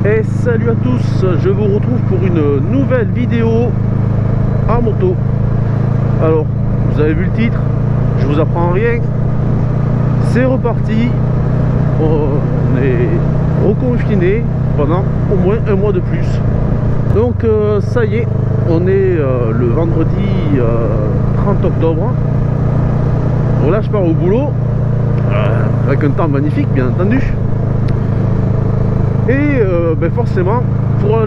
Et salut à tous, je vous retrouve pour une nouvelle vidéo en moto. Alors, vous avez vu le titre, je vous apprends rien. C'est reparti, on est reconfiné pendant au moins un mois de plus. Donc ça y est, on est le vendredi 30 octobre. Bon là je pars au boulot, avec un temps magnifique bien entendu. Et ben forcément, pour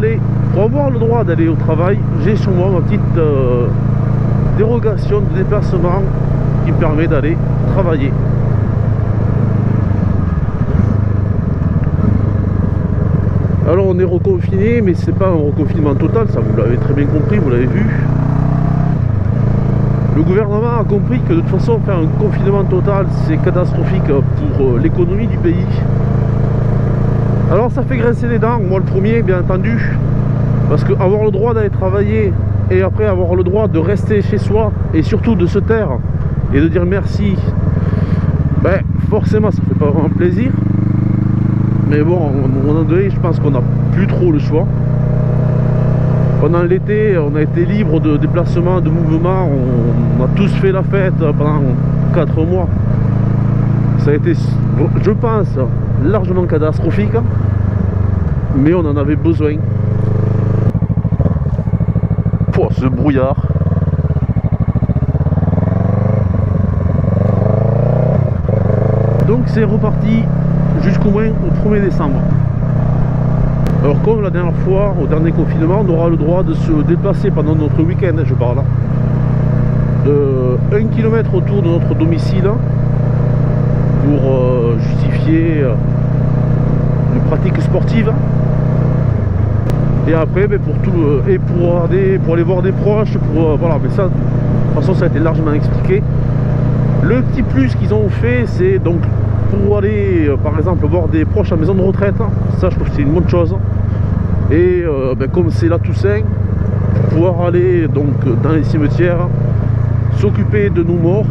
avoir le droit d'aller au travail, j'ai sur moi ma petite dérogation de déplacement qui me permet d'aller travailler. Alors on est reconfiné, mais c'est pas un reconfinement total, ça vous l'avez très bien compris, vous l'avez vu. Le gouvernement a compris que de toute façon faire un confinement total c'est catastrophique pour l'économie du pays. Alors ça fait grincer les dents, moi le premier bien entendu, parce que avoir le droit d'aller travailler et après avoir le droit de rester chez soi et surtout de se taire et de dire merci, ben forcément ça fait pas vraiment plaisir. Mais bon, à un moment donné, je pense qu'on n'a plus trop le choix. Pendant l'été, on a été libre de déplacement, de mouvement, on a tous fait la fête pendant 4 mois. Ça a été, je pense, largement catastrophique, mais on en avait besoin. Pour ce brouillard. Donc c'est reparti jusqu'au moins au 1er décembre. Alors comme la dernière fois, au dernier confinement, on aura le droit de se déplacer pendant notre week-end, je parle là, de 1 km autour de notre domicile pour justifier une pratique sportive. Et après ben, pour tout et pour aller voir des proches, voilà, mais ça de toute façon ça a été largement expliqué. Le petit plus qu'ils ont fait, c'est donc pour aller par exemple voir des proches à maison de retraite. Ça je trouve que c'est une bonne chose. Et ben, comme c'est la Toussaint, pouvoir aller donc dans les cimetières, s'occuper de nos morts,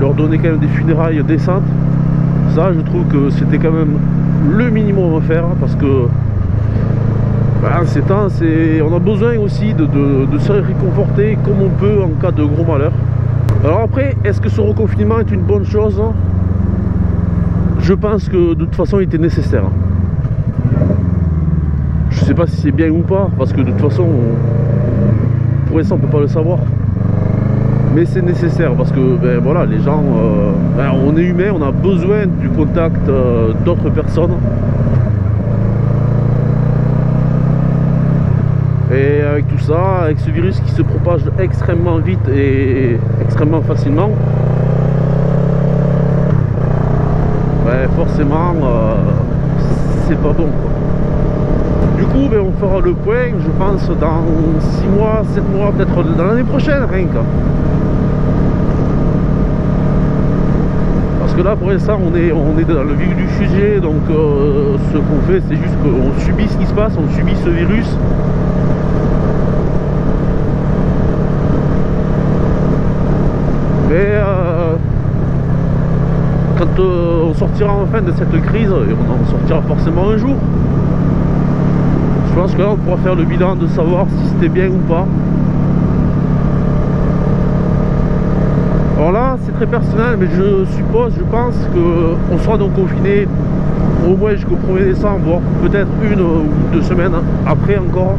leur donner quand même des funérailles décentes. Ça je trouve que c'était quand même le minimum à faire, parce que ben, ces temps, on a besoin aussi de se réconforter comme on peut en cas de gros malheur. Alors après, est-ce que ce reconfinement est une bonne chose? Je pense que de toute façon il était nécessaire. Je sais pas si c'est bien ou pas, parce que de toute façon pour l'instant on peut pas le savoir. Mais c'est nécessaire parce que ben, voilà, les gens, ben, on est humain, on a besoin du contact d'autres personnes. Et avec tout ça, avec ce virus qui se propage extrêmement vite et extrêmement facilement, ben forcément c'est pas bon quoi. Du coup ben, on fera le point je pense dans 6 mois, 7 mois, peut-être dans l'année prochaine rien que. Parce que là pour l'instant on est dans le vif du sujet, donc ce qu'on fait c'est juste qu'on subit ce qui se passe, on subit ce virus. Mais quand on sortira enfin de cette crise, et on en sortira forcément un jour, je pense que là on pourra faire le bilan de savoir si c'était bien ou pas. Alors là c'est très personnel, mais je pense qu'on sera donc confiné au moins jusqu'au 1er décembre, voire peut-être 1 ou 2 semaines après encore.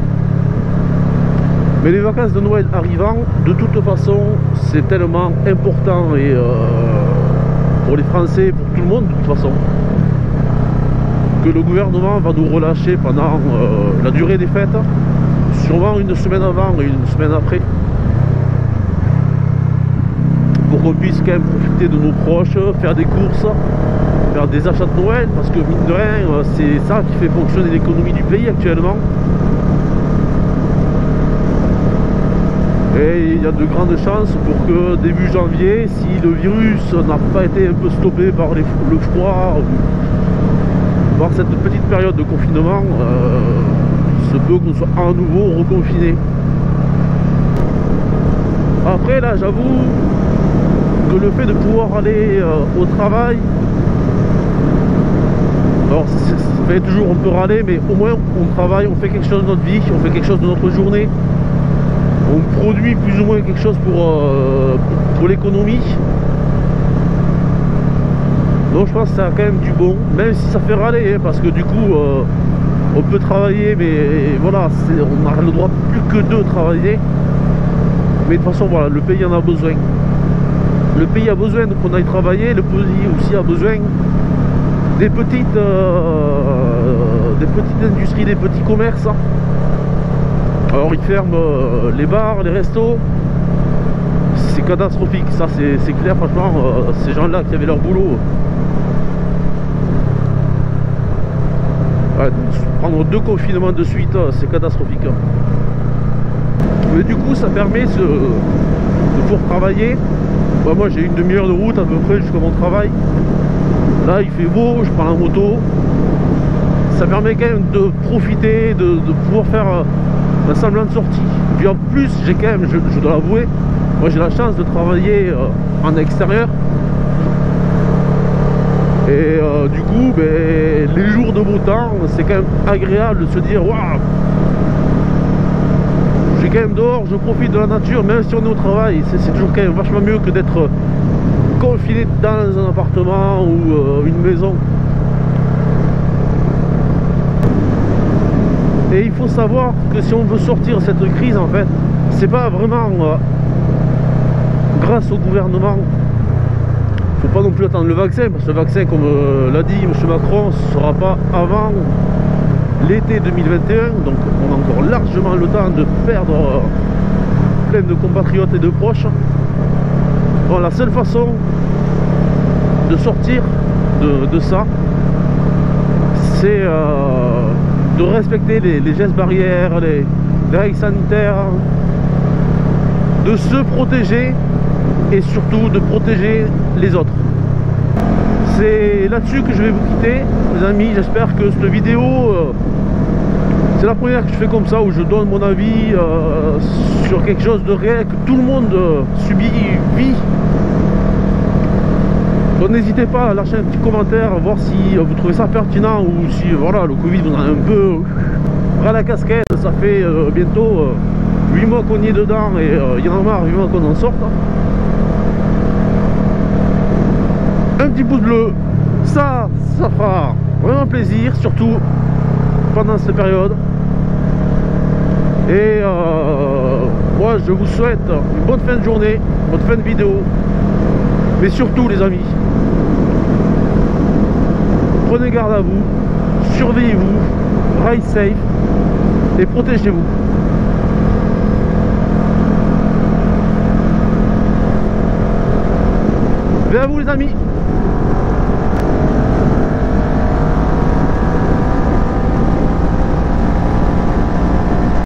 Mais les vacances de Noël arrivant, de toute façon, c'est tellement important et pour les Français, pour tout le monde de toute façon, que le gouvernement va nous relâcher pendant la durée des fêtes, sûrement 1 semaine avant et 1 semaine après, pour qu'on puisse quand même profiter de nos proches, faire des courses, faire des achats de Noël, parce que mine de rien, c'est ça qui fait fonctionner l'économie du pays actuellement. Et il y a de grandes chances pour que début janvier, si le virus n'a pas été un peu stoppé par le froid, par cette petite période de confinement, il se peut qu'on soit à nouveau reconfiné. Après là j'avoue que le fait de pouvoir aller au travail, Alors ça fait toujours, on peut râler, mais au moins on travaille, on fait quelque chose de notre vie, on fait quelque chose de notre journée, on produit plus ou moins quelque chose pour l'économie. Donc je pense que ça a quand même du bon, même si ça fait râler, hein, parce que du coup on peut travailler, mais voilà, on n'a le droit plus que de travailler. Mais de toute façon, voilà, le pays en a besoin. Le pays a besoin qu'on aille travailler, le pays aussi a besoin des petites industries, des petits commerces. Alors ils ferment les bars, les restos. C'est catastrophique, ça c'est clair, franchement, ces gens-là qui avaient leur boulot. Ouais, prendre 2 confinements de suite, c'est catastrophique. Mais du coup, ça permet de pouvoir travailler. Bah, moi, j'ai une demi-heure de route à peu près jusqu'à mon travail. Là, il fait beau, je prends la moto. Ça permet quand même de profiter, de pouvoir faire un semblant de sortie. Puis en plus, j'ai quand même, je dois l'avouer, moi j'ai la chance de travailler en extérieur. Et du coup, ben, les jours de beau temps, c'est quand même agréable de se dire waouh, j'ai quand même dehors, je profite de la nature, même si on est au travail, c'est toujours quand même vachement mieux que d'être confiné dans un appartement ou une maison. Et il faut savoir que si on veut sortir de cette crise, en fait, c'est pas vraiment grâce au gouvernement. Faut pas non plus attendre le vaccin, parce que le vaccin, comme l'a dit M. Macron, ce sera pas avant l'été 2021, donc on a encore largement le temps de perdre plein de compatriotes et de proches. Bon, la seule façon de sortir de ça, c'est de respecter les gestes barrières, les règles sanitaires, de se protéger et surtout de protéger les autres. C'est là-dessus que je vais vous quitter, les amis. J'espère que cette vidéo, c'est la première que je fais comme ça, où je donne mon avis sur quelque chose de réel que tout le monde vit. Donc n'hésitez pas à lâcher un petit commentaire, voir si vous trouvez ça pertinent ou si voilà, le Covid vous en a un peu ras la casquette. Ça fait bientôt 8 mois qu'on y est dedans et il y en a marre vivement qu'on en sorte. Un petit pouce bleu, ça fera vraiment plaisir, surtout pendant cette période. Et moi je vous souhaite une bonne fin de journée, une bonne fin de vidéo. Mais surtout les amis, prenez garde à vous, surveillez-vous, ride safe et protégez-vous. Et à vous les amis.